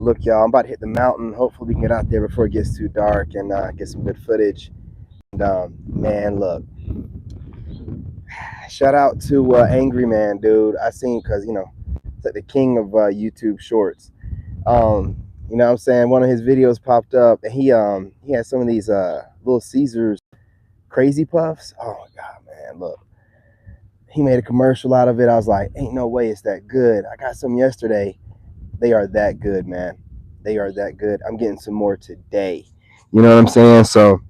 Look, y'all, I'm about to hit the mountain. Hopefully, we can get out there before it gets too dark and get some good footage. And man, look, shout out to Angry Man, dude. I seen because it's like the king of YouTube Shorts. You know what I'm saying? One of his videos popped up, and he had some of these little Caesars crazy puffs. Oh my god, man! Look, he made a commercial out of it. I was like, ain't no way it's that good. I got some yesterday. They are that good, man. They are that good. I'm getting some more today. You know what I'm saying? So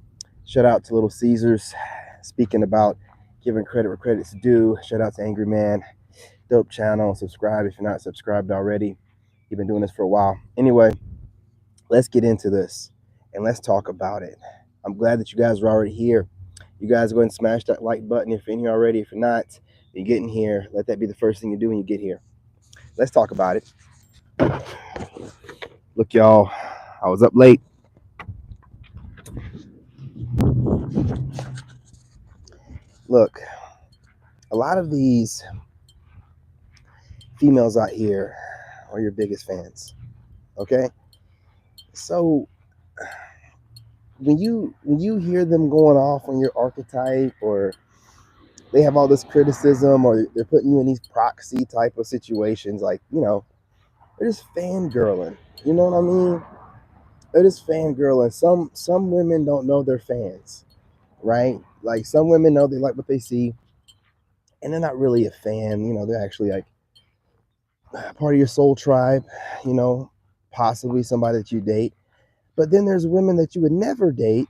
shout out to Little Caesars. Speaking about giving credit where credit's due. Shout out to Angry Man. Dope channel. Subscribe if you're not subscribed already. You've been doing this for a while. Anyway, let's get into this and let's talk about it. I'm glad that you guys are already here. You guys go ahead and smash that like button if you're in here already. If you're not, you're getting here. Let that be the first thing you do when you get here. Let's talk about it. Look, y'all, I was up late. Look, a lot of these females out here are your biggest fans. Okay? So when you hear them going off on your archetype, or they have all this criticism, or they're putting you in these proxy type of situations, like, they're just fangirling. You know what I mean? They're just fangirling. Some women don't know they're fans, right? Like, some women know they like what they see, and they're not really a fan. They're actually like part of your soul tribe, possibly somebody that you date. But then there's women that you would never date,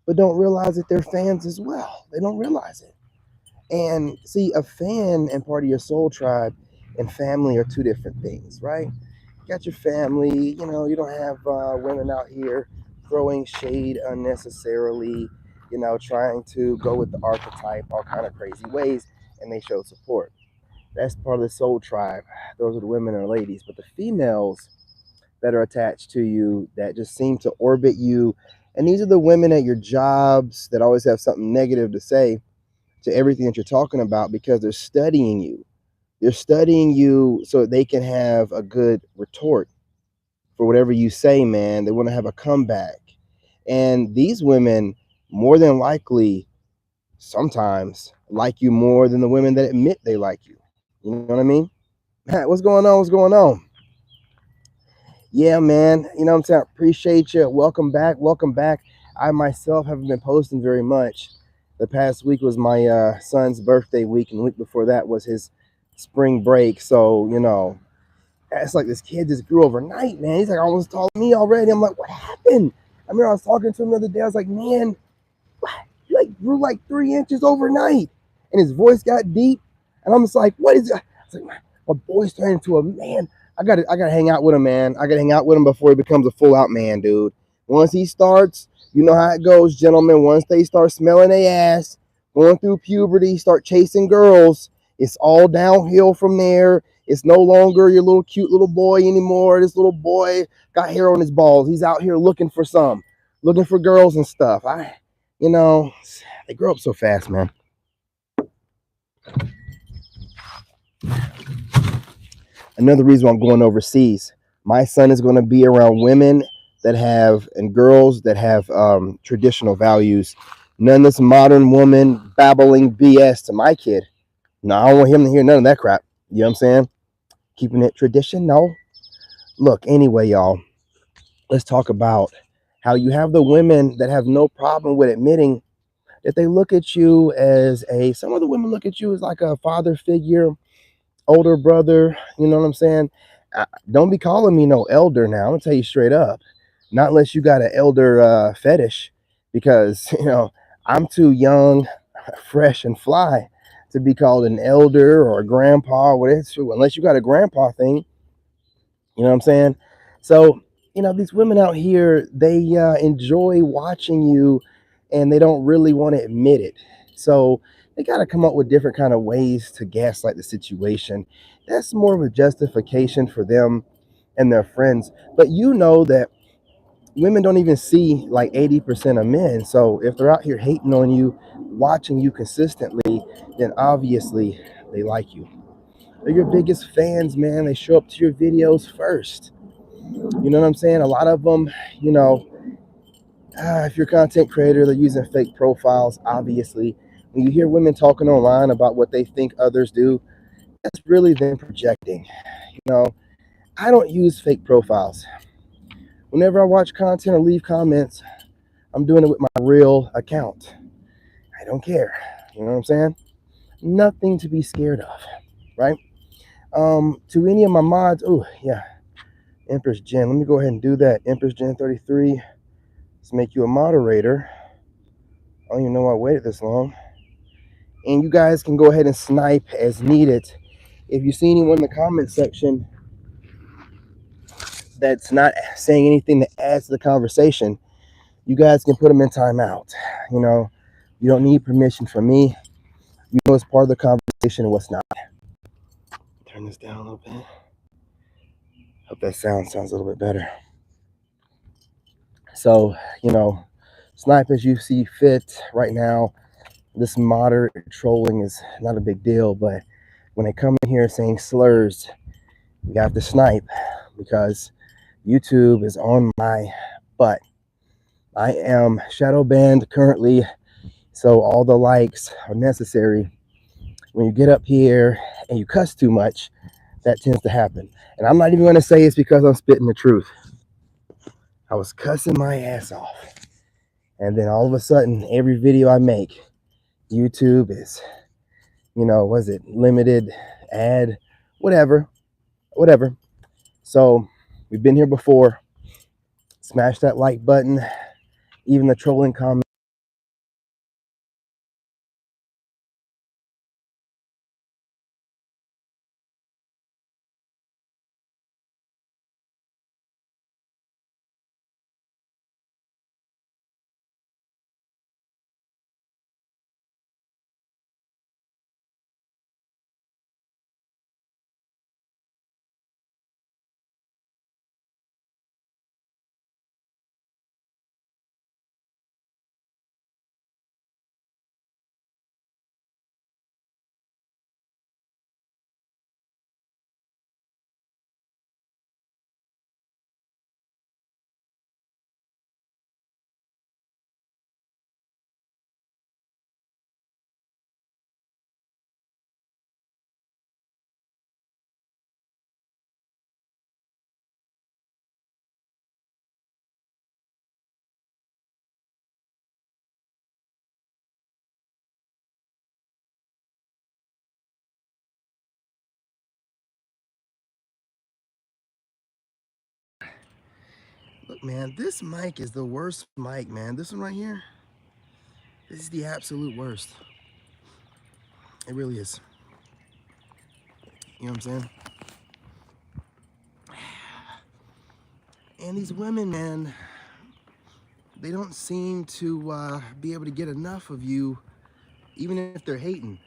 but don't realize that they're fans as well. They don't realize it. And see, a fan and part of your soul tribe and family are two different things, right? You got your family, you don't have women out here throwing shade unnecessarily, trying to go with the archetype all kind of crazy ways, and they show support. That's part of the soul tribe. Those are the women and ladies. But the females that are attached to you, that just seem to orbit you, and these are the women at your jobs that always have something negative to say to everything that you're talking about, because they're studying you. They're studying you so they can have a good retort for whatever you say, man. They want to have a comeback. And these women, more than likely, sometimes like you more than the women that admit they like you. You know what I mean? What's going on? What's going on? Yeah, man. You know what I'm saying? I appreciate you. Welcome back. Welcome back. I myself haven't been posting very much. The past week was my son's birthday week, and the week before that was his spring break. So, it's like this kid just grew overnight, man. He's like almost taller than me already. I'm like, what happened? I mean, I was talking to him the other day. I was like, man, what? You like grew like 3 inches overnight. And his voice got deep. And I'm just like, what is it? I was like, my boy's turning into a man. I gotta hang out with him, man. I gotta hang out with him before he becomes a full out man, dude. Once he starts, you know how it goes, gentlemen. Once they start smelling their ass, going through puberty, start chasing girls, it's all downhill from there. It's no longer your little cute little boy anymore. This little boy got hair on his balls. He's out here looking for girls and stuff. They grow up so fast, man. Another reason why I'm going overseas, my son is going to be around women that have, and girls that have traditional values. None of this modern woman babbling BS to my kid. No, I don't want him to hear none of that crap. You know what I'm saying? Keeping it traditional. Look, anyway, y'all, let's talk about how you have the women that have no problem with admitting that they look at you as some of the women look at you as like a father figure, older brother. You know what I'm saying? Don't be calling me no elder now. I'm gonna tell you straight up. Not unless you got an elder fetish, because I'm too young, fresh, and fly to be called an elder or a grandpa or whatever. Unless you got a grandpa thing, you know what I'm saying? So these women out here, they enjoy watching you, and they don't really want to admit it. So they got to come up with different kind of ways to gaslight the situation. That's more of a justification for them and their friends. But you know that women don't even see like 80% of men. So if they're out here hating on you, watching you consistently, then obviously they like you. They're your biggest fans, man. They show up to your videos first. You know what I'm saying? A lot of them, you know, if you're a content creator, they're using fake profiles, obviously. When you hear women talking online about what they think others do, that's really them projecting. You know, I don't use fake profiles. Whenever I watch content or leave comments, I'm doing it with my real account. I don't care. You know what I'm saying? Nothing to be scared of, right? To any of my mods, oh yeah, Empress Jen. Let me go ahead and do that. Empress Jen 33. Let's make you a moderator. I don't even know why I waited this long. And you guys can go ahead and snipe as needed. If you see anyone in the comment section that's not saying anything that adds to the conversation, you guys can put them in timeout. You know, you don't need permission from me. You know it's part of the conversation and what's not. Turn this down a little bit. Hope that sounds a little bit better. So, you know, snipe as you see fit right now. This moderate trolling is not a big deal, but when they come in here saying slurs, you have to snipe because YouTube is on my butt. I am shadow banned currently, so all the likes are necessary. When you get up here and you cuss too much, that tends to happen. And I'm not even going to say it's because I'm spitting the truth. I was cussing my ass off. And then all of a sudden, every video I make, YouTube is, you know, was it limited ad, whatever. So we've been here before. Smash that like button. Even the trolling comments. Look, man, this mic is the worst mic, man. This one right here, this is the absolute worst. It really is. You know what I'm saying? And these women, man, they don't seem to be able to get enough of you, even if they're hating.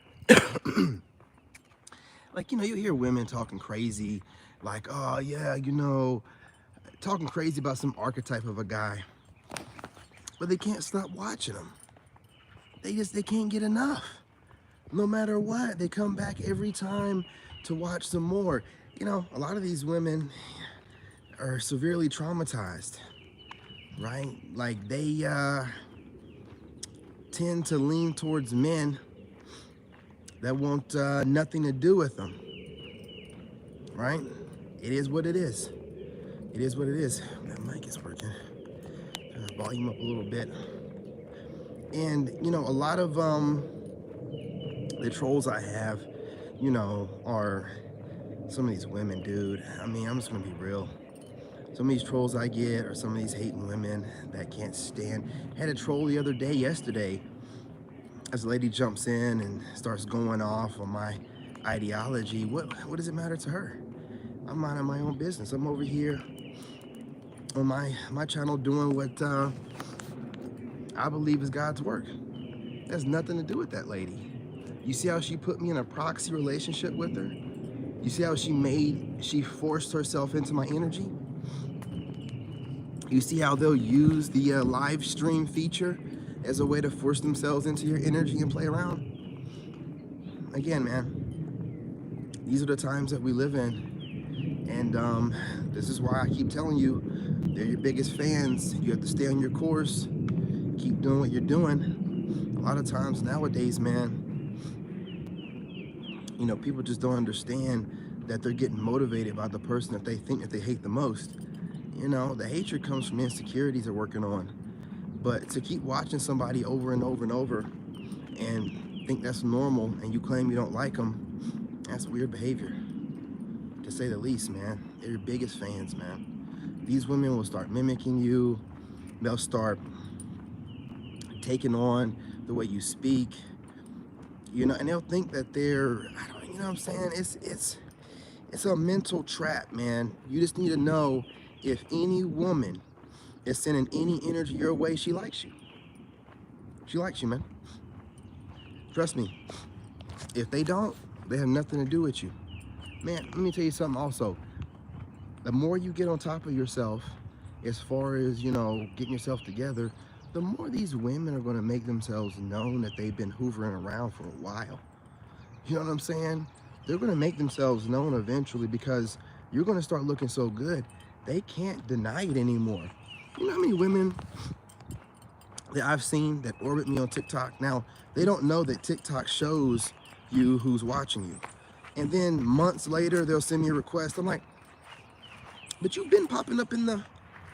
Like, you know, you hear women talking crazy, like, oh, yeah, you know, talking crazy about some archetype of a guy. But they can't stop watching them. They can't get enough. No matter what, they come back every time to watch some more. You know, a lot of these women are severely traumatized, right? Like they tend to lean towards men that want nothing to do with them, right? It is what it is. It is what it is. That mic is working. Turn the volume up a little bit. And, you know, a lot of the trolls I have, you know, are some of these women, dude. I mean, I'm just gonna be real. Some of these trolls I get are some of these hating women that can't stand. Had a troll the other day, yesterday, as a lady jumps in and starts going off on my ideology. What does it matter to her? I'm minding my own business. I'm over here on my channel doing what I believe is God's work. It has nothing to do with that lady. You see how she put me in a proxy relationship with her? You see how she forced herself into my energy? You see how they'll use the live stream feature as a way to force themselves into your energy and play around? Again, man, these are the times that we live in. And This is why I keep telling you, they're your biggest fans. You have to stay on your course, keep doing what you're doing. A lot of times nowadays, man, you know, people just don't understand that they're getting motivated by the person that they think that they hate the most. You know, the hatred comes from insecurities they're working on. But to keep watching somebody over and over and over and think that's normal and you claim you don't like them, that's weird behavior, to say the least, man. They're your biggest fans, man. These women will start mimicking you. They'll start taking on the way you speak, you know, and they'll think that they're, you know what I'm saying? It's a mental trap, man. You just need to know, if any woman is sending any energy your way, she likes you. She likes you, man. Trust me. If they don't, they have nothing to do with you. Man, let me tell you something also. The more you get on top of yourself, as far as, you know, getting yourself together, the more these women are going to make themselves known that they've been hoovering around for a while. You know what I'm saying? They're going to make themselves known eventually, because you're going to start looking so good, they can't deny it anymore. You know how many women that I've seen that orbit me on TikTok? Now, they don't know that TikTok shows you who's watching you. And then months later, they'll send me a request. I'm like, but you've been popping up in the,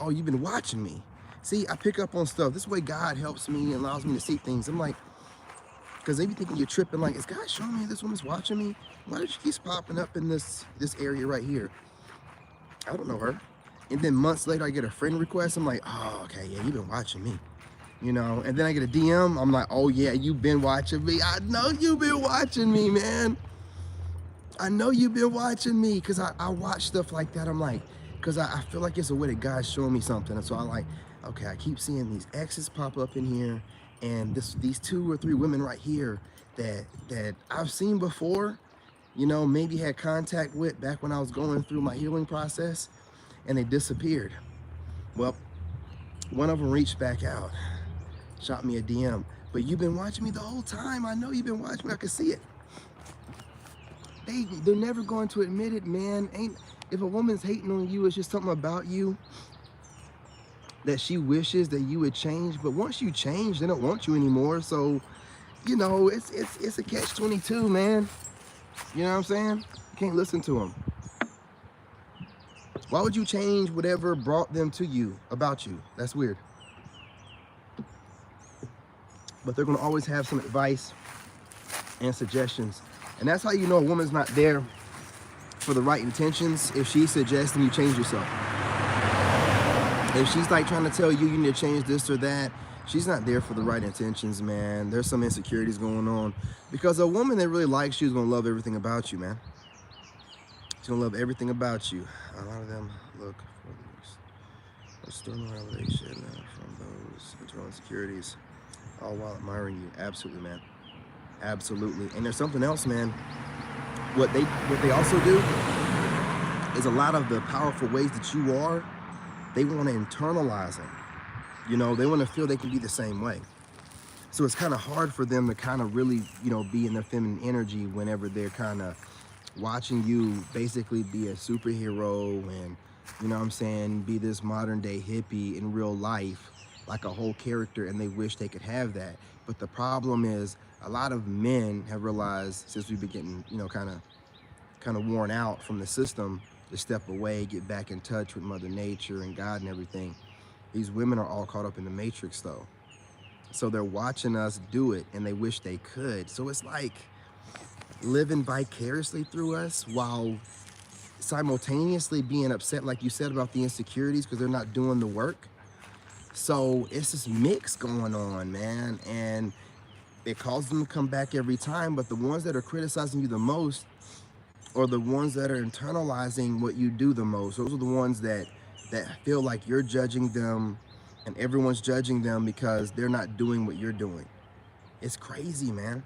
oh, you've been watching me. See, I pick up on stuff. This way God helps me and allows me to see things. I'm like, because they be thinking you're tripping, like, is God showing me this woman's watching me? Why did she keep popping up in this area right here? I don't know her. And then months later, I get a friend request. I'm like, oh, okay, yeah, you've been watching me. You know, and then I get a DM. I'm like, oh, yeah, you've been watching me. I know you've been watching me, man. I know you've been watching me, because I watch stuff like that. I'm like, because I feel like it's a way that God's showing me something. And so I'm like, okay, I keep seeing these exes pop up in here, and these 2 or 3 women right here that I've seen before, you know, maybe had contact with back when I was going through my healing process, and they disappeared. Well, one of them reached back out, shot me a DM. But you've been watching me the whole time. I know you've been watching me. I can see it. They're never going to admit it, man. If a woman's hating on you, it's just something about you that she wishes that you would change. But once you change, they don't want you anymore. So, you know, it's a catch-22, man. You know what I'm saying? You can't listen to them. Why would you change whatever brought them to you, about you? That's weird. But they're going to always have some advice and suggestions. And that's how you know a woman's not there for the right intentions, if she's suggesting you change yourself. If she's like trying to tell you you need to change this or that, she's not there for the right intentions, man. There's some insecurities going on. Because a woman that really likes you is going to love everything about you, man. She's going to love everything about you. A lot of them look for the external validation from those internal insecurities, all while admiring you. Absolutely, man. Absolutely. And there's something else, man. What they also do is, a lot of the powerful ways that you are, they want to internalize them. You know, they want to feel they can be the same way. So it's kind of hard for them to kind of really, you know, be in their feminine energy whenever they're kind of watching you basically be a superhero and, you know what I'm saying, be this modern day hippie in real life, like a whole character, and they wish they could have that. But the problem is, a lot of men have realized, since we've been getting, you know, kind of worn out from the system, to step away, get back in touch with Mother Nature and God and everything. These women are all caught up in the matrix though. So they're watching us do it and they wish they could. So it's like living vicariously through us while simultaneously being upset, like you said, about the insecurities because they're not doing the work. So it's this mix going on, man. And it causes them to come back every time. But the ones that are criticizing you the most, or the ones that are internalizing what you do the most, those are the ones that feel like you're judging them and everyone's judging them because they're not doing what you're doing. It's crazy, man.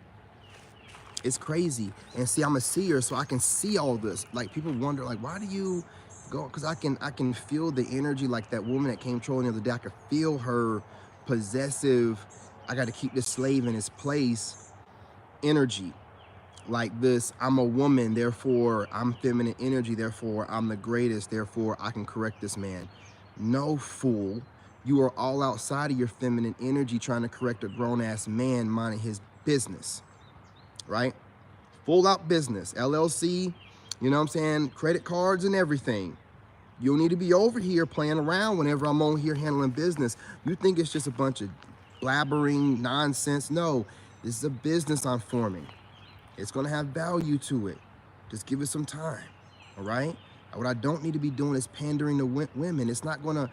It's crazy. And see, I'm a seer, so I can see all this. Like, people wonder, like, why do you go? Because I can feel the energy, like that woman that came trolling the other day. I could feel her possessive, I got to keep this slave in his place energy. like this, I'm a woman, therefore I'm feminine energy, therefore I'm the greatest, therefore I can correct this man. No, fool. You are all outside of your feminine energy trying to correct a grown-ass man minding his business, right? Full out business, LLC, you know what I'm saying? Credit cards and everything. You don't need to be over here playing around whenever I'm on here handling business. You think it's just a bunch of blabbering nonsense. No, this is a business I'm forming. It's gonna have value to it. Just give it some time, all right? What I don't need to be doing is pandering to women. It's not gonna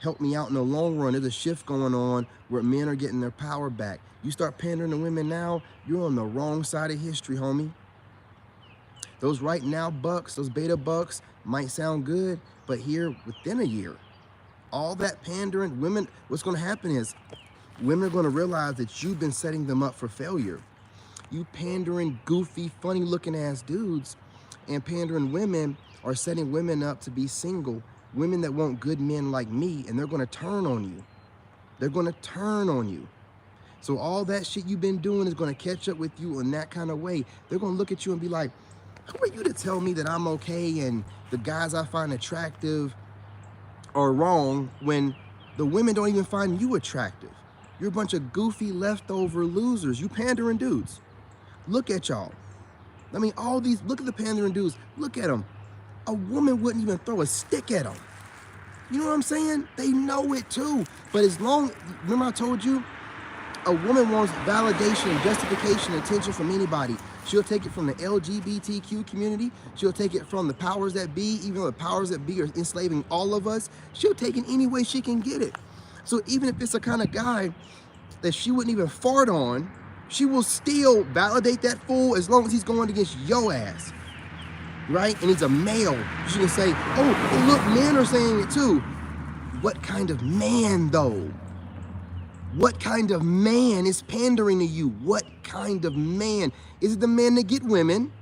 help me out in the long run. There's a shift going on where men are getting their power back. You start pandering to women now, you're on the wrong side of history, homie. Those right now bucks, those beta bucks might sound good, but here within a year, all that pandering, women, what's gonna happen is women are gonna realize that you've been setting them up for failure. You pandering, goofy, funny looking ass dudes and pandering women are setting women up to be single, women that want good men like me, and they're gonna turn on you. They're gonna turn on you. So all that shit you've been doing is gonna catch up with you in that kind of way. They're gonna look at you and be like, who are you to tell me that I'm okay and the guys I find attractive are wrong when the women don't even find you attractive? You're a bunch of goofy leftover losers. You pandering dudes. Look at y'all. I mean, all these, look at the pandering dudes. Look at them. A woman wouldn't even throw a stick at them. You know what I'm saying? They know it too. But as long, remember I told you, a woman wants validation, justification, attention from anybody. She'll take it from the LGBTQ community. She'll take it from the powers that be, even though the powers that be are enslaving all of us. She'll take it any way she can get it. So even if it's a kind of guy that she wouldn't even fart on, she will still validate that fool as long as he's going against your ass, right? And he's a male. She can say, oh, look, men are saying it too. What kind of man, though? What kind of man is pandering to you? What kind of man? Is it the man that get women?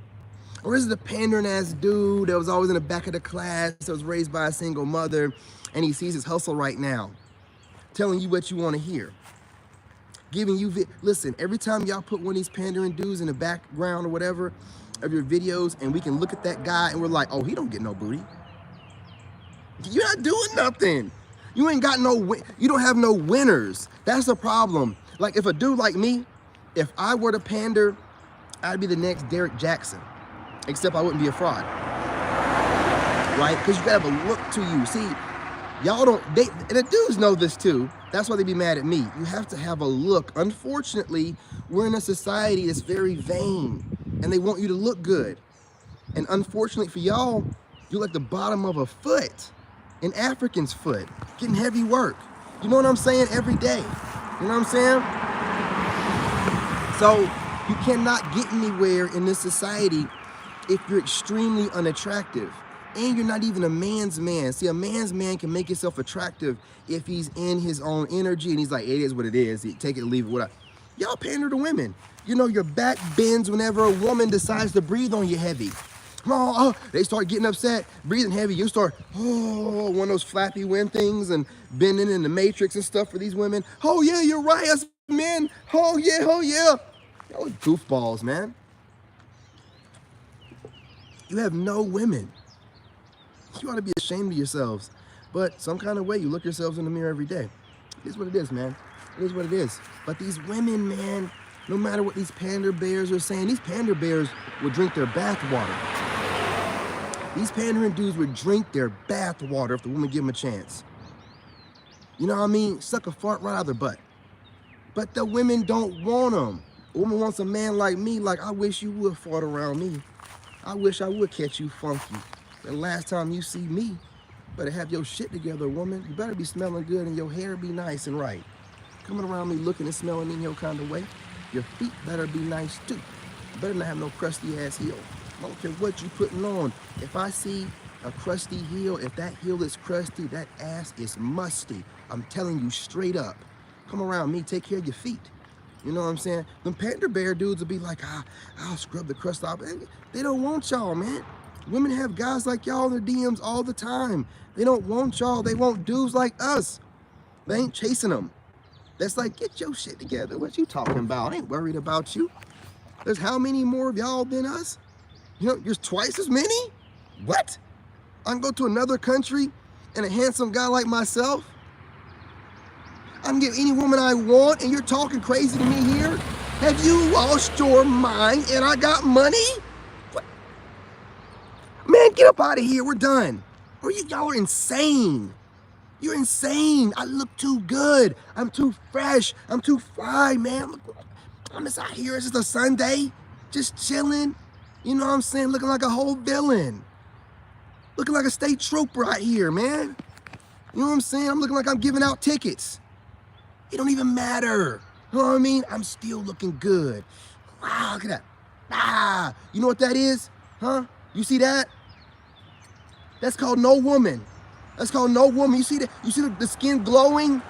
Or is it the pandering ass dude that was always in the back of the class, that was raised by a single mother, and he sees his hustle right now, telling you what you want to hear? Giving you, listen, every time y'all put one of these pandering dudes in the background or whatever of your videos, and we can look at that guy and we're like, oh, he don't get no booty. You're not doing nothing. You ain't got no, you don't have no winners. That's the problem. Like if a dude like me, if I were to pander, I'd be the next Derek Jackson, except I wouldn't be a fraud, right? Because you gotta have a look to you. See, y'all don't, and the dudes know this too. That's why they be mad at me. You have to have a look. Unfortunately, we're in a society that's very vain and they want you to look good. And unfortunately for y'all, you're like the bottom of a foot, an African's foot, getting heavy work. You know what I'm saying? Every day. You know what I'm saying? So you cannot get anywhere in this society if you're extremely unattractive. And you're not even a man's man. See, a man's man can make himself attractive if he's in his own energy and he's like, it is what it is. Take it or leave it. Y'all pander to women. You know, your back bends whenever a woman decides to breathe on you heavy. Oh, they start getting upset, breathing heavy. You start, oh, one of those flappy wind things and bending in the matrix and stuff for these women. Oh, yeah, you're right, us men. Oh, yeah, oh, yeah. Y'all goofballs, man. You have no women. You ought to be ashamed of yourselves. But some kind of way, you look yourselves in the mirror every day. It is what it is, man. It is what it is. But these women, man, no matter what these pander bears are saying, these pander bears will drink their bath water. These pandering dudes would drink their bath water if the woman give them a chance. You know what I mean? Suck a fart right out of their butt. But the women don't want them. A woman wants a man like me, like, I wish you would fart around me. I wish I would catch you funky. The last time you see me, better have your shit together, woman. You better be smelling good and your hair be nice and right. Coming around me looking and smelling in your kind of way. Your feet better be nice too. You better not have no crusty ass heel. I don't care what you putting on. If I see a crusty heel, if that heel is crusty, that ass is musty. I'm telling you straight up. Come around me, take care of your feet. You know what I'm saying? Them pander bear dudes will be like, I'll scrub the crust off. They don't want y'all, man. Women have guys like y'all in their DMs all the time. They don't want y'all. They want dudes like us. They ain't chasing them. That's like, get your shit together. What you talking about? I ain't worried about you. There's how many more of y'all than us? You know, there's twice as many? What? I can go to another country and a handsome guy like myself? I can get any woman I want and you're talking crazy to me here? Have you lost your mind and I got money? What? Man, get up out of here, we're done. Or y'all are insane. You're insane. I look too good. I'm too fresh. I'm too fly, man. Look, I'm just out here, it's just a Sunday, just chilling. You know what I'm saying? Looking like a whole villain. Looking like a state trooper out here, man. You know what I'm saying? I'm looking like I'm giving out tickets. It don't even matter. You know what I mean? I'm still looking good. Wow, look at that. Ah, you know what that is? Huh? You see that? That's called no woman. That's called no woman. You see that? You see the skin glowing?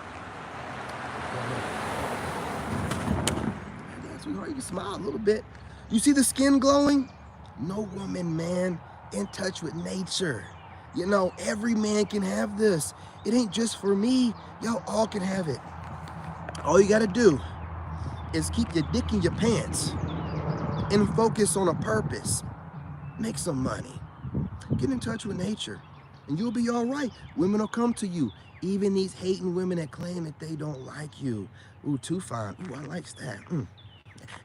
Yeah, sweetheart, you can smile a little bit. You see the skin glowing? No woman, man, in touch with nature. You know, every man can have this. It ain't just for me. Y'all all can have it. All you gotta do is keep your dick in your pants and focus on a purpose. Make some money. Get in touch with nature and you'll be all right. Women will come to you. Even these hating women that claim that they don't like you. Ooh, too fine. Ooh, I like that.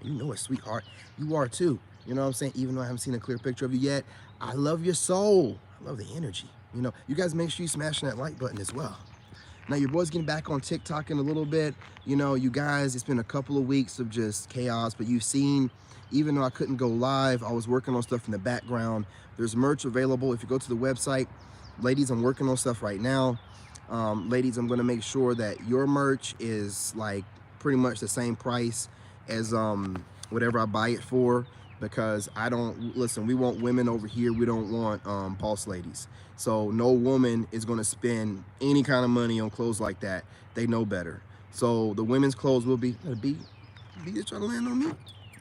You know it, sweetheart. You are too. You know what I'm saying? Even though I haven't seen a clear picture of you yet, I love your soul. I love the energy. You know, you guys make sure you smash that like button as well. Now, your boy's getting back on TikTok in a little bit. You know, you guys, it's been a couple of weeks of just chaos, but you've seen, even though I couldn't go live, I was working on stuff in the background. There's merch available. If you go to the website, ladies, I'm working on stuff right now. Ladies, I'm gonna make sure that your merch is like pretty much the same price as whatever I buy it for, because I don't, listen, we want women over here. We don't want boss ladies. So no woman is gonna spend any kind of money on clothes like that. They know better. So the women's clothes will be just trying to land on me.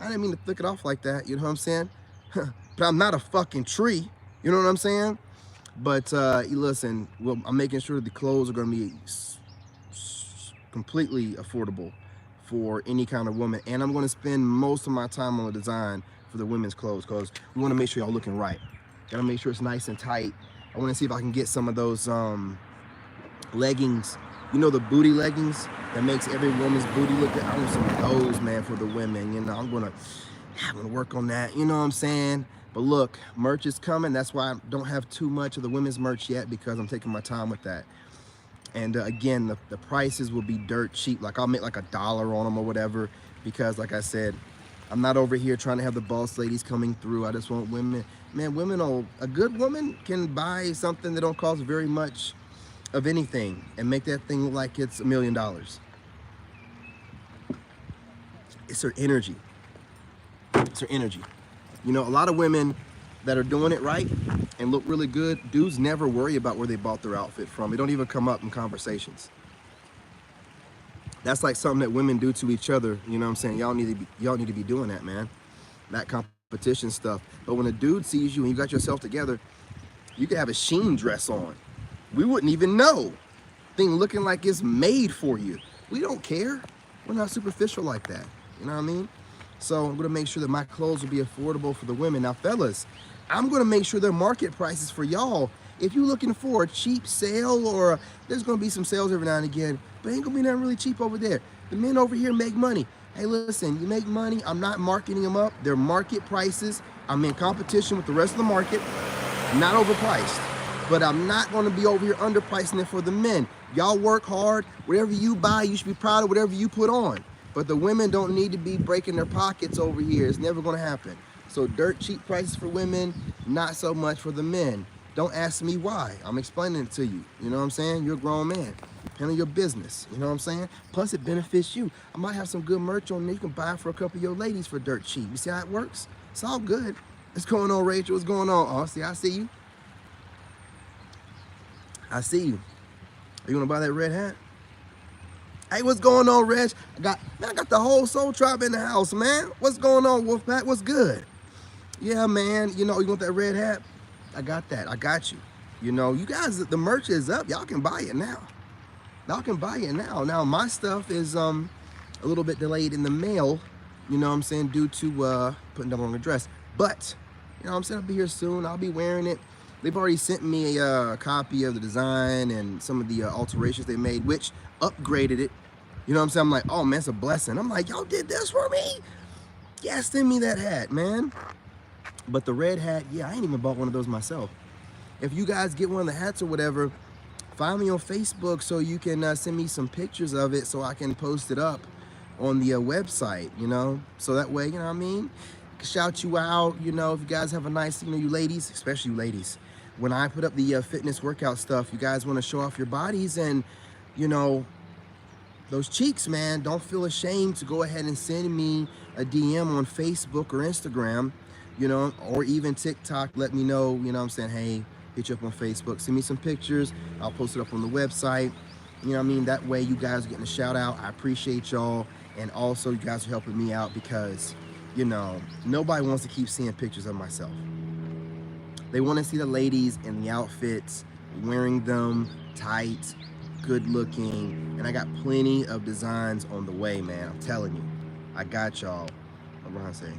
I didn't mean to flick it off like that, you know what I'm saying? But I'm not a fucking tree, you know what I'm saying? But listen, well, I'm making sure the clothes are gonna be completely affordable for any kind of woman. And I'm gonna spend most of my time on the design for the women's clothes, because we wanna make sure y'all looking right. Gotta make sure it's nice and tight. I wanna see if I can get some of those leggings, you know, the booty leggings that makes every woman's booty look good. I want some of those, man, for the women. You know, I'm gonna work on that, you know what I'm saying? But look, merch is coming. That's why I don't have too much of the women's merch yet, because I'm taking my time with that. And again, the prices will be dirt cheap. Like I'll make like $1 on them or whatever, because like I said, I'm not over here trying to have the boss ladies coming through. I just want women. Man, a good woman can buy something that don't cost very much of anything and make that thing look like it's $1 million. It's her energy. It's her energy. You know, a lot of women that are doing it right and look really good, dudes never worry about where they bought their outfit from. It don't even come up in conversations. That's like something that women do to each other. You know what I'm saying? Y'all need to be doing that, man. That competition stuff. But when a dude sees you and you got yourself together, you could have a Sheen dress on. We wouldn't even know. Thing looking like it's made for you. We don't care. We're not superficial like that. You know what I mean? So I'm gonna make sure that my clothes will be affordable for the women. Now, fellas, I'm gonna make sure they're market prices for y'all. If you're looking for a cheap sale, or there's gonna be some sales every now and again, but ain't gonna be nothing really cheap over there. The men over here make money. Hey, listen, you make money. I'm not marketing them up. They're market prices. I'm in competition with the rest of the market, not overpriced. But I'm not gonna be over here underpricing it for the men. Y'all work hard. Whatever you buy, you should be proud of whatever you put on. But the women don't need to be breaking their pockets over here. It's never gonna happen. So dirt cheap prices for women, not so much for the men. Don't ask me why. I'm explaining it to you. You know what I'm saying? You're a grown man. Handle your business. You know what I'm saying? Plus it benefits you. I might have some good merch on there. You can buy it for a couple of your ladies for dirt cheap. You see how it works? It's all good. What's going on, Rachel? What's going on? Oh, see, I see you. I see you. Are you gonna buy that red hat? Hey, what's going on, Reg? I got the whole Soul Tribe in the house, man. What's going on, Wolfpack? What's good? Yeah, man. You know, you want that red hat? I got that. I got you. You know, you guys, the merch is up. Y'all can buy it now. Y'all can buy it now. Now, my stuff is a little bit delayed in the mail you know what I'm saying, due to putting the wrong address. But, you know what I'm saying, I'll be here soon. I'll be wearing it. They've already sent me a copy of the design and some of the alterations they made, which upgraded it. You know what I'm saying? I'm like, oh man, it's a blessing. I'm like, y'all did this for me? Yeah, send me that hat, man. But the red hat, yeah, I ain't even bought one of those myself. If you guys get one of the hats or whatever, find me on Facebook so you can send me some pictures of it so I can post it up on the website, you know? So that way, you know what I mean? Shout you out, you know, if you guys have a nice, you know, you ladies, especially you ladies, when I put up the fitness workout stuff, you guys want to show off your bodies and, you know, those cheeks, man, don't feel ashamed to go ahead and send me a DM on Facebook or Instagram, you know, or even TikTok. Let me know, you know what I'm saying? Hey, hit you up on Facebook, send me some pictures. I'll post it up on the website. You know what I mean? That way you guys are getting a shout out. I appreciate y'all. And also you guys are helping me out because, you know, nobody wants to keep seeing pictures of myself. They want to see the ladies in the outfits, wearing them tight, good looking, and I got plenty of designs on the way, man. I'm telling you, I got y'all. LeBron say,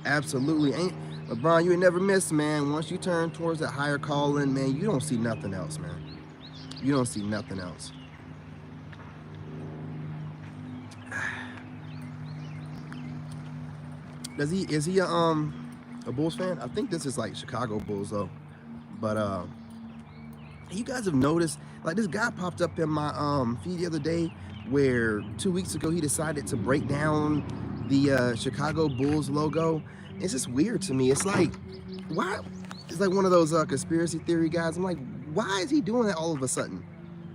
absolutely. Ain't LeBron, you ain't never miss, man. Once you turn towards that higher calling, man, you don't see nothing else, man. You don't see nothing else. Is he a Bulls fan? I think this is like Chicago Bulls though. But you guys have noticed, like, this guy popped up in my feed the other day where 2 weeks ago he decided to break down the Chicago Bulls logo. It's just weird to me. It's like, why? It's like one of those conspiracy theory guys. I'm like, why is he doing that all of a sudden?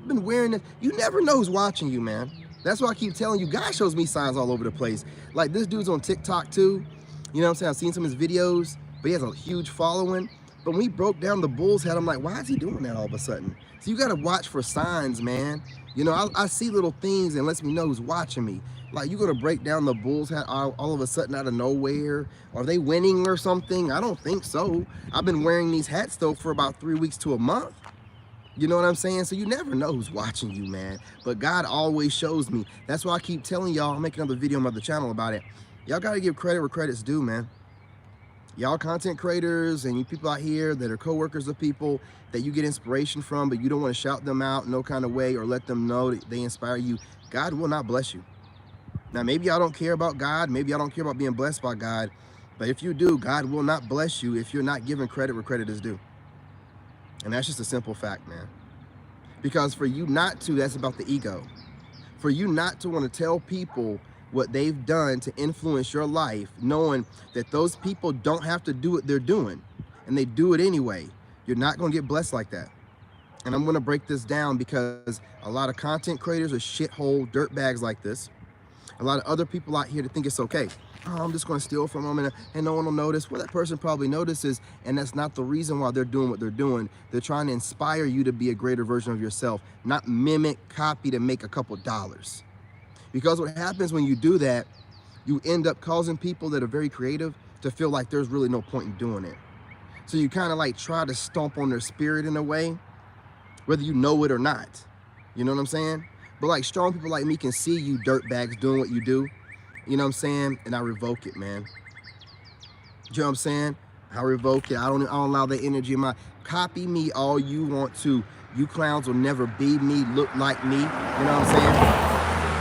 I've been wearing it. You never know who's watching you, man. That's why I keep telling you, God shows me signs all over the place. Like, this dude's on TikTok too. You know what I'm saying? I've seen some of his videos, but he has a huge following. But when we broke down the Bulls hat, I'm like, why is he doing that all of a sudden? So you got to watch for signs, man. You know, I see little things and lets me know who's watching me. Like, you're going to break down the Bulls hat all of a sudden out of nowhere? Are they winning or something? I don't think so. I've been wearing these hats, though, for about 3 weeks to a month. You know what I'm saying? So you never know who's watching you, man. But God always shows me. That's why I keep telling y'all, I'll make another video on my other channel about it. Y'all got to give credit where credit's due, man. Y'all content creators and you people out here that are co-workers of people that you get inspiration from, but you don't want to shout them out no kind of way or let them know that they inspire you. God will not bless you. Now, maybe y'all don't care about God. Maybe y'all don't care about being blessed by God. But if you do, God will not bless you if you're not giving credit where credit is due. And that's just a simple fact, man. Because for you not to, that's about the ego. For you not to want to tell people what they've done to influence your life, knowing that those people don't have to do what they're doing, and they do it anyway, you're not going to get blessed like that. And I'm going to break this down because a lot of content creators are shithole dirtbags like this. A lot of other people out here that think it's okay. Oh, I'm just going to steal from them and no one will notice. Well, that person probably notices, and that's not the reason why they're doing what they're doing. They're trying to inspire you to be a greater version of yourself, not mimic, copy to make a couple dollars. Because what happens when you do that, you end up causing people that are very creative to feel like there's really no point in doing it. So you kind of like try to stomp on their spirit in a way, whether you know it or not. You know what I'm saying? But like strong people like me can see you dirtbags doing what you do. You know what I'm saying? And I revoke it, man. You know what I'm saying? I revoke it. I don't allow that energy in my... Copy me all you want to. You clowns will never be me, look like me. You know what I'm saying?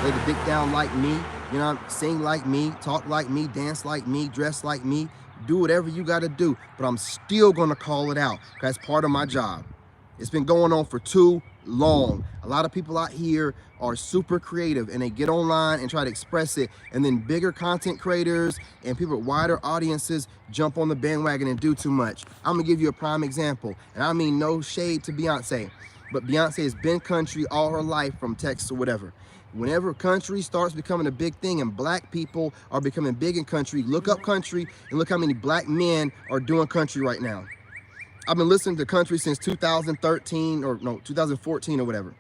Lay the dick down like me, you know, sing like me, talk like me, dance like me, dress like me, do whatever you got to do. But I'm still going to call it out because it's part of my job. It's been going on for too long. A lot of people out here are super creative and they get online and try to express it. And then bigger content creators and people with wider audiences jump on the bandwagon and do too much. I'm going to give you a prime example. And I mean no shade to Beyonce, but Beyonce has been country all her life from Texas or whatever. Whenever country starts becoming a big thing and black people are becoming big in country, look up country and look how many black men are doing country right now. I've been listening to country since 2013 or no, 2014 or whatever.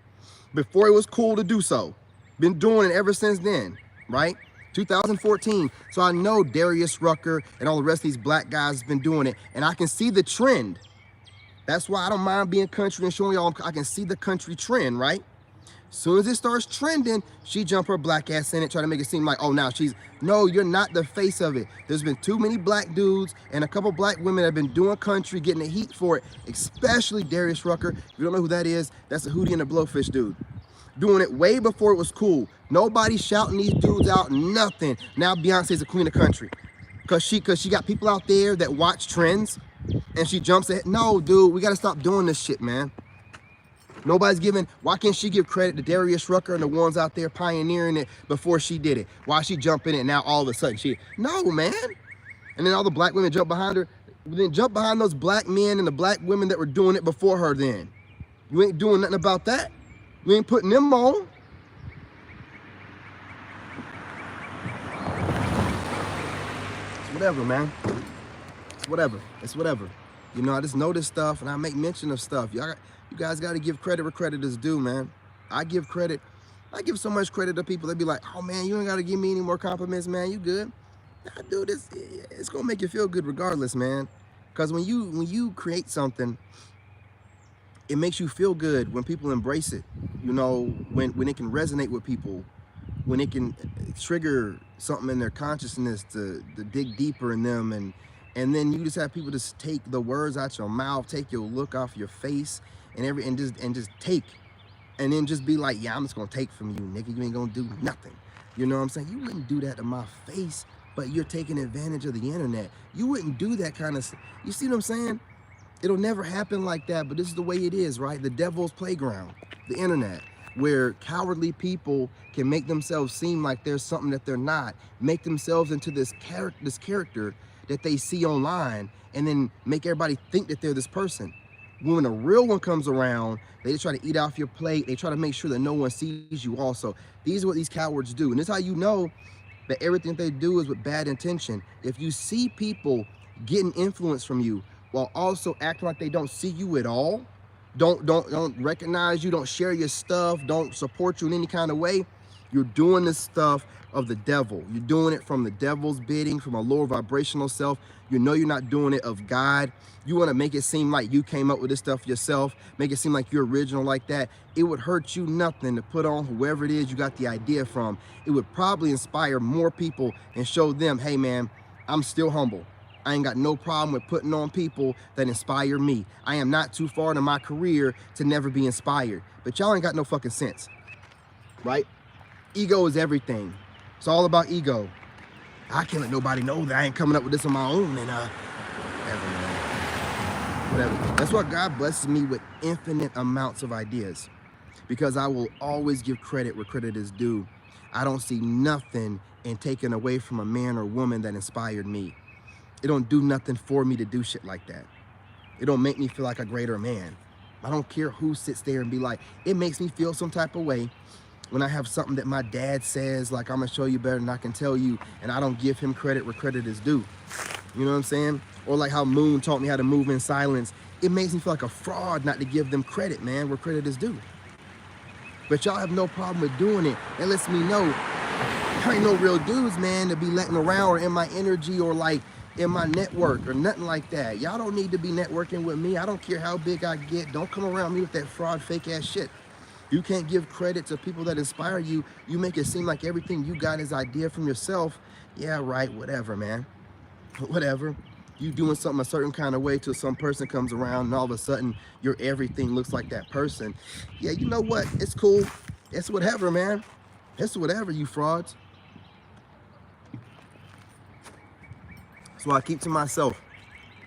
Before it was cool to do so. Been doing it ever since then, right? 2014. So I know Darius Rucker and all the rest of these black guys have been doing it. And I can see the trend. That's why I don't mind being country and showing y'all I can see the country trend, right? Soon as it starts trending, she jump her black ass in it, try to make it seem like, oh, now she's, no, you're not the face of it. There's been too many black dudes and a couple black women that have been doing country, getting the heat for it, especially Darius Rucker. If you don't know who that is, that's the Hootie and the Blowfish dude. Doing it way before it was cool. Nobody shouting these dudes out, nothing. Now Beyonce's the queen of country. Cause she got people out there that watch trends and she jumps ahead. No, dude, we gotta stop doing this shit, man. Nobody's giving, why can't she give credit to Darius Rucker and the ones out there pioneering it before she did it? Why she jump in it now all of a sudden no, man. And then all the black women jump behind her. Then jump behind those black men and the black women that were doing it before her then. You ain't doing nothing about that. You ain't putting them on. It's whatever, man. It's whatever. It's whatever. You know, I just know this stuff and I make mention of stuff. You guys got to give credit where credit is due, man. I give so much credit to people that be like, oh man, you ain't got to give me any more compliments, man. You good? I do this. It's going to make you feel good regardless, man. Because when you create something, it makes you feel good when people embrace it. You know, when it can resonate with people, when it can trigger something in their consciousness to dig deeper in them. And then you just have people just take the words out your mouth, take your look off your face, and just take, and then just be like, yeah, I'm just gonna take from you, nigga. You ain't gonna do nothing. You know what I'm saying? You wouldn't do that to my face, but you're taking advantage of the internet. You wouldn't do that kind of stuff. You see what I'm saying? It'll never happen like that, but this is the way it is, right? The devil's playground, the internet, where cowardly people can make themselves seem like there's something that they're not, make themselves into this character that they see online, and then make everybody think that they're this person. When a real one comes around, they just try to eat off your plate. They try to make sure that no one sees you also. These are what these cowards do. And this is how you know that everything they do is with bad intention. If you see people getting influence from you while also acting like they don't see you at all, don't recognize you, don't share your stuff, don't support you in any kind of way, you're doing this stuff of the devil. You're doing it from the devil's bidding, from a lower vibrational self. You know you're not doing it of God. You want to make it seem like you came up with this stuff yourself, make it seem like you're original like that. It would hurt you nothing to put on whoever it is you got the idea from. It would probably inspire more people and show them, hey man, I'm still humble. I ain't got no problem with putting on people that inspire me. I am not too far into my career to never be inspired. But y'all ain't got no fucking sense, right? Ego is everything. It's all about ego. I can't let nobody know that I ain't coming up with this on my own, and whatever. That's why God blesses me with infinite amounts of ideas, because I will always give credit where credit is due. I don't see nothing in taking away from a man or woman that inspired me. It don't do nothing for me to do shit like that. It don't make me feel like a greater man. I don't care who sits there and be like, it makes me feel some type of way when I have something that my dad says, like, I'm gonna show you better than I can tell you, and I don't give him credit where credit is due. You know what I'm saying? Or like how Moon taught me how to move in silence. It makes me feel like a fraud not to give them credit, man, where credit is due. But y'all have no problem with doing it. That lets me know there ain't no real dudes, man, to be letting around or in my energy or like in my network or nothing like that. Y'all don't need to be networking with me. I don't care how big I get. Don't come around me with that fraud, fake ass shit. You can't give credit to people that inspire you. You make it seem like everything you got is idea from yourself. Yeah, right, whatever, man. Whatever. You doing something a certain kind of way till some person comes around and all of a sudden your everything looks like that person. Yeah, you know what? It's cool. It's whatever, man. It's whatever, you frauds. So I keep to myself.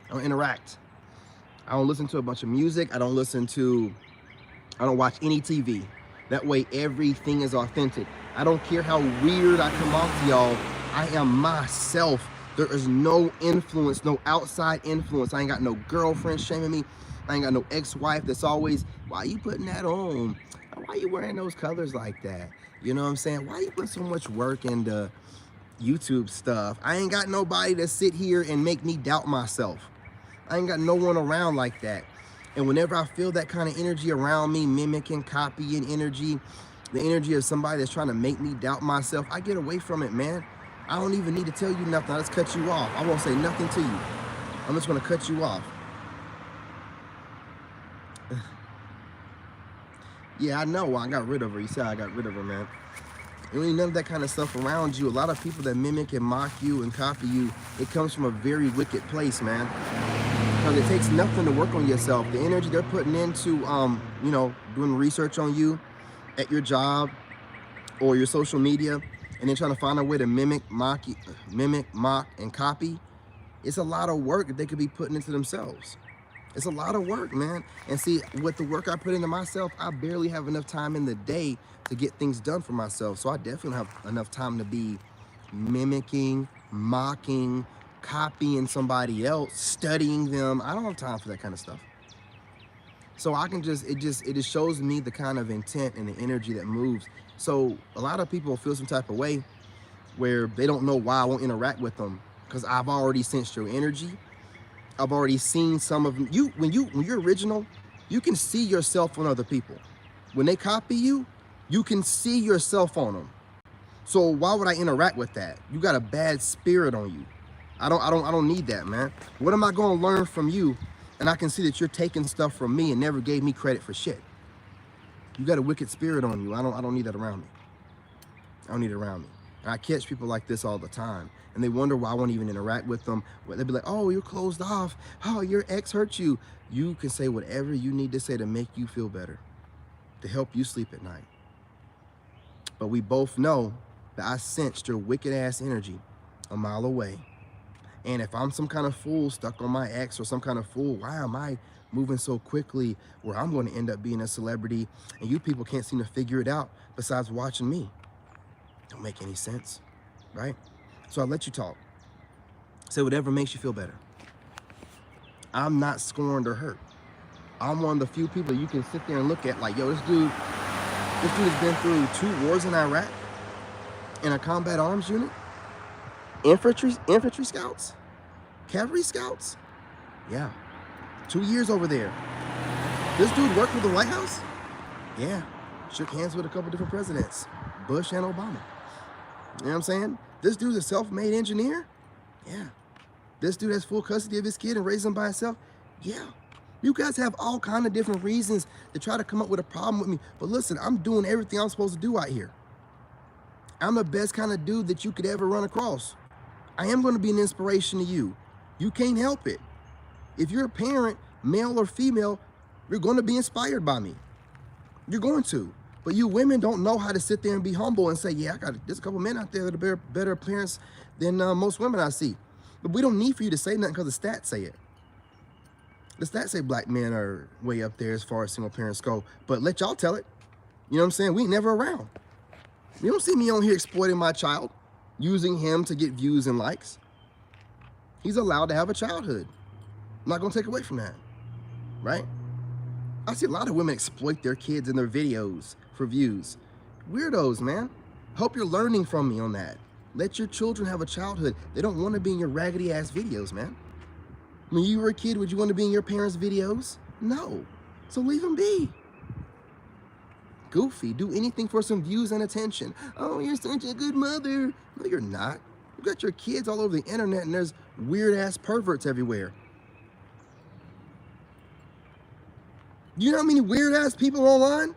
I don't interact. I don't listen to a bunch of music. I don't watch any TV. That way everything is authentic. I don't care how weird I come off to y'all. I am myself. There is no influence, no outside influence. I ain't got no girlfriend shaming me. I ain't got no ex-wife that's always, why you putting that on? Why you wearing those colors like that? You know what I'm saying? Why you putting so much work into YouTube stuff? I ain't got nobody to sit here and make me doubt myself. I ain't got no one around like that. And whenever I feel that kind of energy around me, mimicking, copying energy, the energy of somebody that's trying to make me doubt myself, I get away from it, man. I don't even need to tell you nothing. I just cut you off. I won't say nothing to you. I'm just going to cut you off. Yeah, I know. I got rid of her. You said I got rid of her, man. You don't need none of that kind of stuff around you. A lot of people that mimic and mock you and copy you, it comes from a very wicked place, man. Because it takes nothing to work on yourself. The energy they're putting into, you know, doing research on you at your job or your social media, and then trying to find a way to mimic, mock, and copy. It's a lot of work that they could be putting into themselves. It's a lot of work, man. And see, with the work I put into myself, I barely have enough time in the day to get things done for myself. So I definitely have enough time to be mimicking, mocking, copying somebody else, studying them. I don't have time for that kind of stuff. So I can just, it just shows me the kind of intent and the energy that moves. So a lot of people feel some type of way where they don't know why I won't interact with them, because I've already sensed your energy. I've already seen some of you. When you're original, you can see yourself on other people. When they copy you, you can see yourself on them. So why would I interact with that? You got a bad spirit on you. I don't need that, man. What am I going to learn from you? And I can see that you're taking stuff from me and never gave me credit for shit. You got a wicked spirit on you. I don't need that around me. I don't need it around me. And I catch people like this all the time, and they wonder why I won't even interact with them. They'll be like, oh, you're closed off. Oh, your ex hurt you. You can say whatever you need to say to make you feel better, to help you sleep at night. But we both know that I sensed your wicked ass energy a mile away. And if I'm some kind of fool stuck on my ex, or some kind of fool, why am I moving so quickly where I'm going to end up being a celebrity and you people can't seem to figure it out besides watching me? Don't make any sense, right? So I'll let you talk. Say whatever makes you feel better. I'm not scorned or hurt. I'm one of the few people you can sit there and look at like, yo, this dude has been through 2 wars in Iraq, in a combat arms unit, infantry scouts, cavalry scouts. Yeah, 2 years over there. This dude worked with the White House. Yeah, shook hands with a couple different presidents, Bush and Obama. You know what I'm saying? This dude's a self-made engineer. Yeah. This dude has full custody of his kid and raised him by himself. Yeah. You guys have all kind of different reasons to try to come up with a problem with me. But listen, I'm doing everything I'm supposed to do out here. I'm the best kind of dude that you could ever run across. I am going to be an inspiration to you. You can't help it. If you're a parent, male or female, you're going to be inspired by me. You're going to. But you women don't know how to sit there and be humble and say, yeah, there's a couple men out there that are better parents than most women I see. But we don't need for you to say nothing because the stats say it. The stats say black men are way up there as far as single parents go. But let y'all tell it. You know what I'm saying? We ain't never around. You don't see me on here exploiting my child, using him to get views and likes. He's allowed to have a childhood. I'm not going to take away from that, right? I see a lot of women exploit their kids in their videos for views. Weirdos, man. Hope you're learning from me on that. Let your children have a childhood. They don't want to be in your raggedy ass videos, man. When you were a kid, would you want to be in your parents' videos? No. So leave them be. Goofy. Do anything for some views and attention. Oh, you're such a good mother. No, you're not. You got your kids all over the internet and there's weird ass perverts everywhere. Do you know how many weird ass people online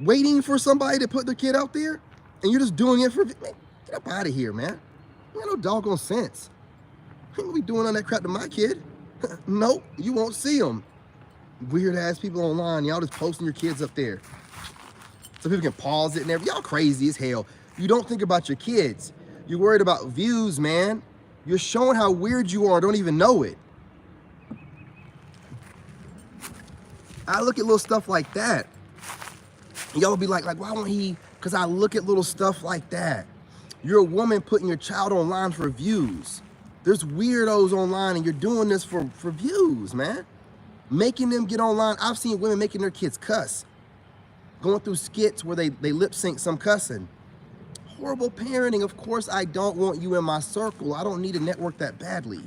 waiting for somebody to put their kid out there? And you're just doing it for, man, get up out of here, man. You got no doggone sense. You ain't gonna be doing all that crap to my kid. Nope, you won't see them. Weird ass people online, y'all just posting your kids up there. So people can pause it and everything. Y'all crazy as hell. You don't think about your kids. You're worried about views, man. You're showing how weird you are, don't even know it. I look at little stuff like that. Y'all be like, why won't he? Because I look at little stuff like that. You're a woman putting your child online for views. There's weirdos online and you're doing this for views, man. Making them get online. I've seen women making their kids cuss. Going through skits where they lip sync some cussing. Horrible parenting. Of course I don't want you in my circle. I don't need a network that badly.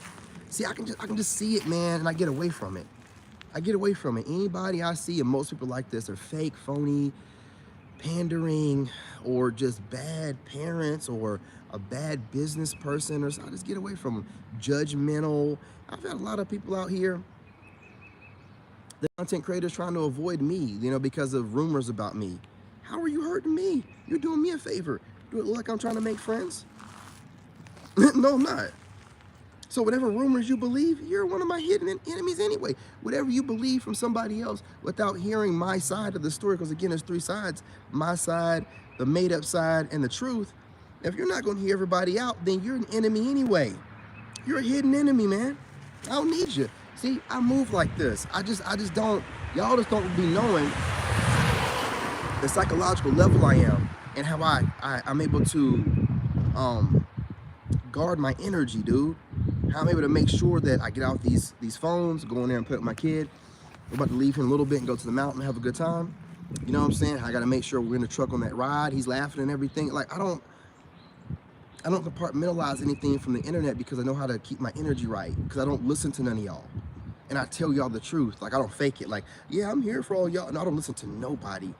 See, I can just see it, man, and I get away from it. I get away from it. Anybody I see, and most people like this, are fake, phony, pandering, or just bad parents, or a bad business person, or so I just get away from them. Judgmental. I've had a lot of people out here that content creators trying to avoid me, you know, because of rumors about me. How are you hurting me? You're doing me a favor. Do it look like I'm trying to make friends? No, I'm not. So whatever rumors you believe, you're one of my hidden enemies anyway. Whatever you believe from somebody else without hearing my side of the story, because again, there's three sides, my side, the made up side, and the truth. If you're not going to hear everybody out, then you're an enemy anyway. You're a hidden enemy, man. I don't need you. See, I move like this. I just don't, y'all just don't be knowing the psychological level I am and how I'm able to guard my energy, dude. How I'm able to make sure that I get out these phones, go in there and put my kid. We're about to leave him a little bit and go to the mountain and have a good time. You know what I'm saying? I got to make sure we're in the truck on that ride. He's laughing and everything. Like, I don't compartmentalize anything from the internet because I know how to keep my energy right, because I don't listen to none of y'all. And I tell y'all the truth. Like, I don't fake it. Like, yeah, I'm here for all y'all. No, I don't listen to nobody.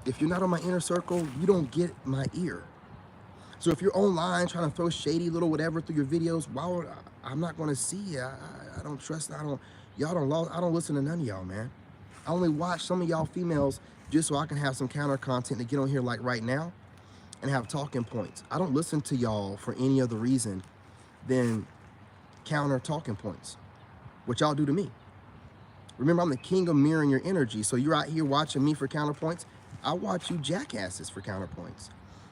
If you're not on my inner circle, you don't get my ear. So if you're online trying to throw shady little whatever through your videos, wow, I'm not going to see you. I don't trust. I don't listen to none of y'all, man. I only watch some of y'all females just so I can have some counter content to get on here like right now and have talking points. I don't listen to y'all for any other reason than counter talking points, what y'all do to me. Remember, I'm the king of mirroring your energy. So you're out here watching me for counterpoints. I watch you jackasses for counterpoints.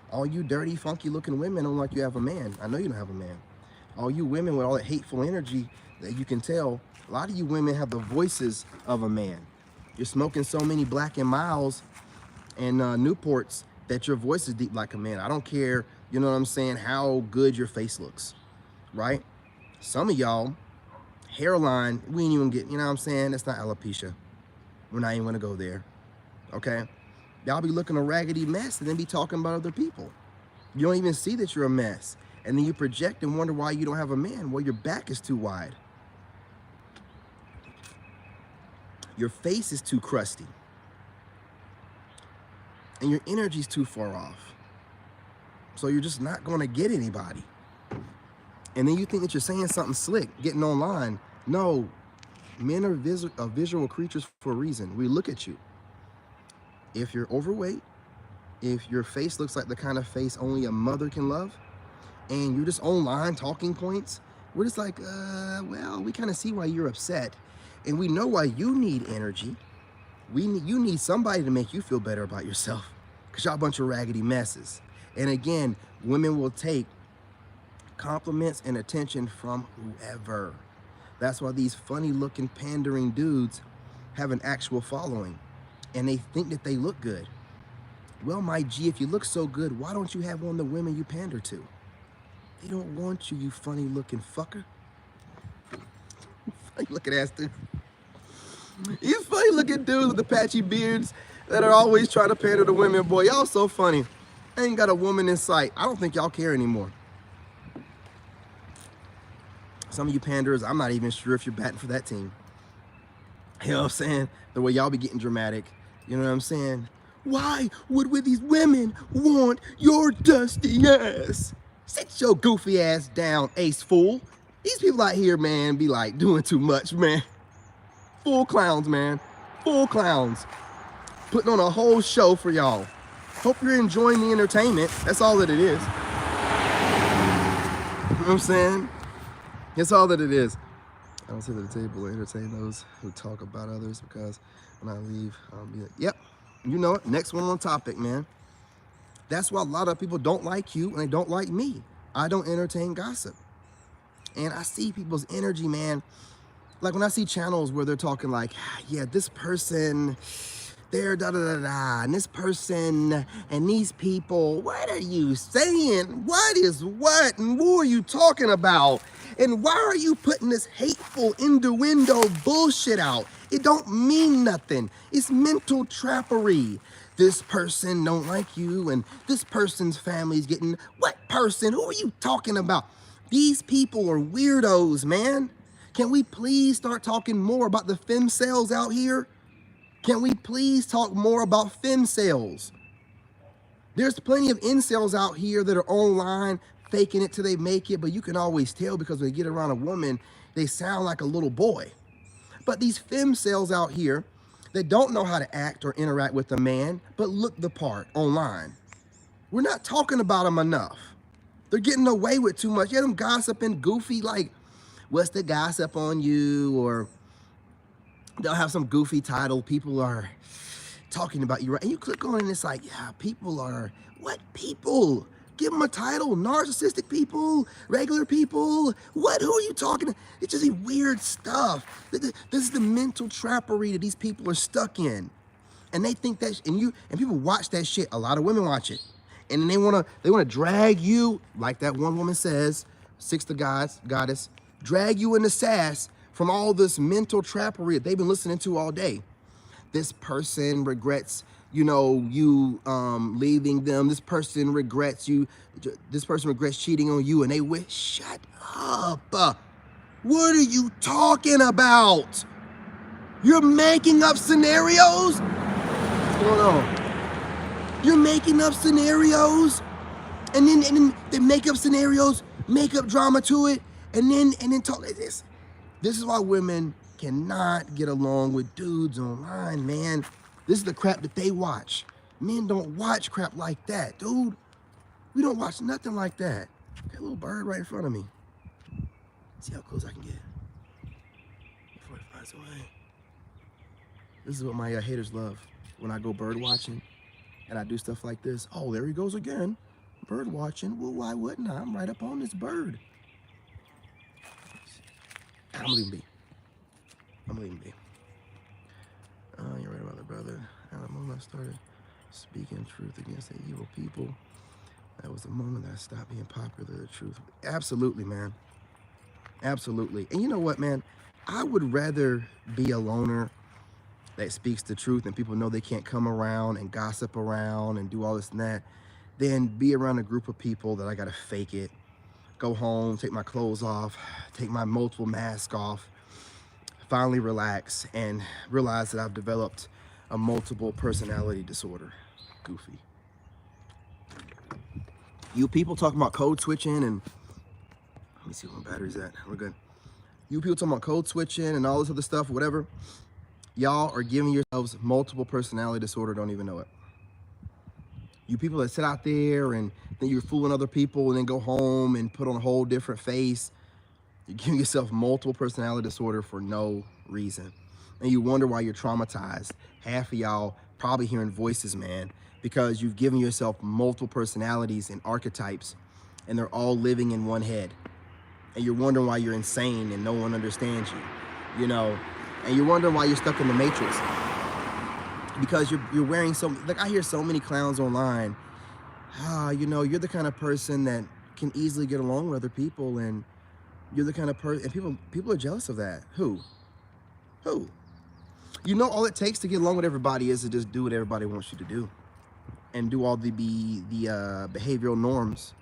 All you dirty, funky looking women don't like you have a man. I know you don't have a man. All you women with all that hateful energy that you can tell, a lot of you women have the voices of a man. You're smoking so many Black and Miles and Newports that your voice is deep like a man. I don't care, you know what I'm saying, how good your face looks, right? Some of y'all, hairline, we ain't even get, you know what I'm saying? That's not alopecia. We're not even gonna go there, okay? Y'all be looking a raggedy mess and then be talking about other people. You don't even see that you're a mess. And then you project and wonder why you don't have a man. Well, your back is too wide. Your face is too crusty. And your energy's too far off. So you're just not gonna get anybody. And then you think that you're saying something slick, getting online. No, men are visual creatures for a reason. We look at you. If you're overweight, if your face looks like the kind of face only a mother can love, and you're just online talking points, we're just like, well, we kind of see why you're upset. And we know why you need energy. You need somebody to make you feel better about yourself, because y'all a bunch of raggedy messes. And again, women will take compliments and attention from whoever. That's why these funny looking pandering dudes have an actual following. And they think that they look good. Well, my G, if you look so good, why don't you have one of the women you pander to? They don't want you, you funny looking fucker. Funny looking ass dude. These funny looking dudes with the patchy beards that are always trying to pander to women. Boy, y'all so funny. I ain't got a woman in sight. I don't think y'all care anymore. Some of you panderers, I'm not even sure if you're batting for that team. You know what I'm saying? The way y'all be getting dramatic. You know what I'm saying? Why would these women want your dusty ass? Sit your goofy ass down, ace fool. These people out here, man, be like doing too much, man. Full clowns, man. Full clowns. Putting on a whole show for y'all. Hope you're enjoying the entertainment. That's all that it is. You know what I'm saying? That's all that it is. I don't sit at the table to entertain those who talk about others, because when I leave, I'll be like, yep, you know it. Next one on topic, man. That's why a lot of people don't like you and they don't like me. I don't entertain gossip. And I see people's energy, man. Like when I see channels where they're talking like, yeah, this person, they're da-da-da-da, and this person, and these people, what are you saying? What is what? And who are you talking about? And why are you putting this hateful innuendo bullshit out? It don't mean nothing. It's mental trappery. This person don't like you, and this person's family's getting, what person? Who are you talking about? These people are weirdos, man. Can we please start talking more about the femcells out here? Can we please talk more about femcells? There's plenty of incels out here that are online faking it till they make it, but you can always tell because when they get around a woman, they sound like a little boy. But these femcells out here They don't know how to act or interact with a man, but look the part online. We're not talking about them enough. They're getting away with too much. Yeah, them gossiping, goofy, like, what's the gossip on you? Or they'll have some goofy title. People are talking about you, right? And you click on it and it's like, yeah, people are, what people? Give them a title. Narcissistic people, regular people. What? Who are you talking to? It's just weird stuff. This is the mental trappery that these people are stuck in. And they think that, and people watch that shit. A lot of women watch it. And then they wanna drag you, like that one woman says, Sixth of Goddess, drag you into sass from all this mental trappery that they've been listening to all day. This person regrets, you leaving them. This person regrets cheating on you, and they wish, shut up. What are you talking about? You're making up scenarios? What's going on? You're making up scenarios, and then they make up scenarios, make up drama to it, and then talk like this. This is why women cannot get along with dudes online, man. This is the crap that they watch. Men don't watch crap like that, dude. We don't watch nothing like that. Got a little bird right in front of me. See how close I can get before it flies away. This is what my haters love. When I go bird watching and I do stuff like this. Oh, there he goes again. Bird watching. Well, why wouldn't I? I'm right up on this bird. I'm gonna leave him be. Oh, you're right about it, brother. And the moment I started speaking truth against the evil people, that was the moment that I stopped being popular, the truth. Absolutely, man. Absolutely. And you know what, man? I would rather be a loner that speaks the truth and people know they can't come around and gossip around and do all this and that, than be around a group of people that I gotta fake it, go home, take my clothes off, take my multiple masks off, finally relax and realize that I've developed a multiple personality disorder. Goofy. You people talking about code switching and, let me see where my battery's at, we're good. You people talking about code switching and all this other stuff, whatever, y'all are giving yourselves multiple personality disorder, don't even know it. You people that sit out there and think you're fooling other people and then go home and put on a whole different face, you're giving yourself multiple personality disorder for no reason. And you wonder why you're traumatized. Half of y'all probably hearing voices, man, because you've given yourself multiple personalities and archetypes and they're all living in one head. And you're wondering why you're insane and no one understands you, and you're wondering why you're stuck in the matrix. Because you're wearing like I hear so many clowns online, you're the kind of person that can easily get along with other people, and you're the kind of person, and people are jealous of that. Who? All it takes to get along with everybody is to just do what everybody wants you to do and do all the behavioral norms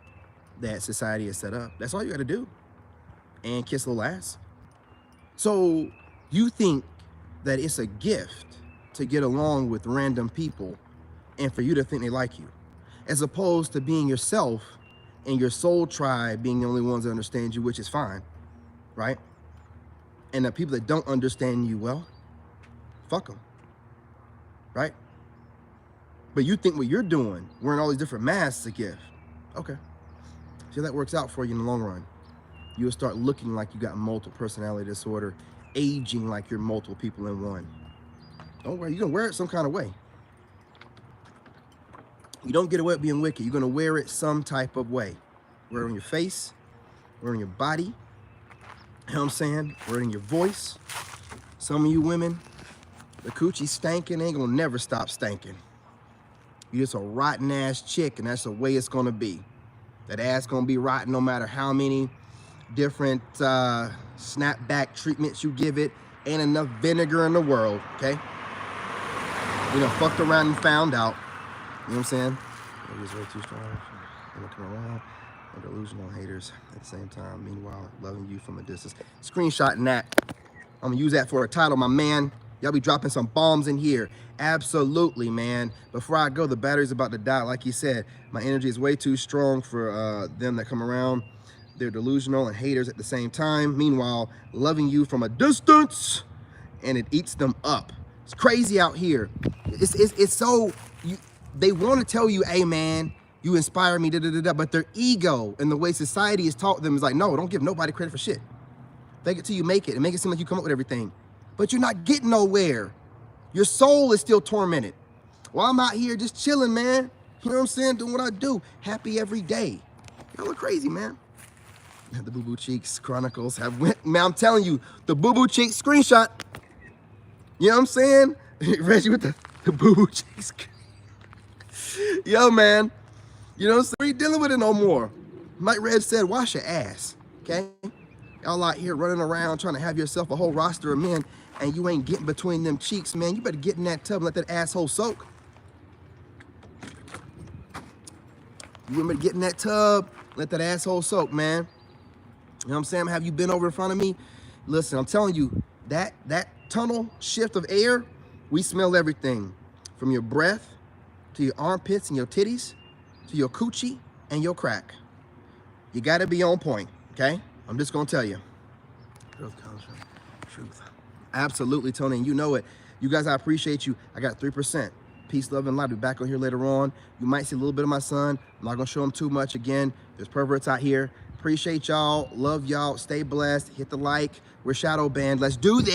that society has set up. That's all you got to do, and kiss a little ass. So you think that it's a gift to get along with random people and for you to think they like you, as opposed to being yourself and your soul tribe being the only ones that understand you, which is fine, right? And the people that don't understand you, well, fuck them, right? But you think what you're doing, wearing all these different masks, is a gift. Okay. See how that works out for you in the long run. You'll start looking like you got multiple personality disorder, aging like you're multiple people in one. Don't worry, you're gonna wear it some kind of way. You don't get away with being wicked. You're gonna wear it some type of way. Wear it on your face, wear it on your body, you know what I'm saying? Wear it in your voice. Some of you women, the coochie stanking ain't gonna never stop stanking. You're just a rotten ass chick, and that's the way it's gonna be. That ass gonna be rotten no matter how many different snapback treatments you give it. Ain't enough vinegar in the world, okay? Fucked around and found out. You know what I'm saying? It was way too strong. I'm looking around. And delusional haters at the same time. Meanwhile, loving you from a distance. Screenshotting that. I'm gonna use that for a title, my man. Y'all be dropping some bombs in here. Absolutely, man. Before I go, the battery's about to die. Like you said, my energy is way too strong for them that come around. They're delusional and haters at the same time. Meanwhile, loving you from a distance, and it eats them up. It's crazy out here. It's so, they want to tell you, hey man, you inspire me, but their ego and the way society has taught them is like, no, don't give nobody credit for shit. Fake it till you make it and make it seem like you come up with everything. But you're not getting nowhere. Your soul is still tormented. Well, I'm out here just chilling, man. You know what I'm saying? Doing what I do. Happy every day. Y'all are crazy, man. The Boo Boo Cheeks Chronicles have went, man, I'm telling you, the Boo Boo Cheeks screenshot. You know what I'm saying? Reggie with the Boo Boo Cheeks. Yo, man. You know what I'm saying? We ain't dealing with it no more. Mike Red said, wash your ass, okay? Y'all out here running around trying to have yourself a whole roster of men and you ain't getting between them cheeks, man. You better get in that tub and let that asshole soak. You remember to get in that tub, let that asshole soak, man. You know what I'm saying? Have you been over in front of me? Listen, I'm telling you, that tunnel shift of air, we smell everything. From your breath, to your armpits and your titties, to your coochie and your crack. You gotta be on point, okay? I'm just gonna tell you. Truth comes from truth. Absolutely, Tony, and you know it. You guys, I appreciate you. I got 3%. Peace, love, and light. I'll be back on here later on. You might see a little bit of my son. I'm not gonna show him too much again. There's perverts out here. Appreciate y'all. Love y'all. Stay blessed. Hit the like. We're Shadow Band. Let's do this.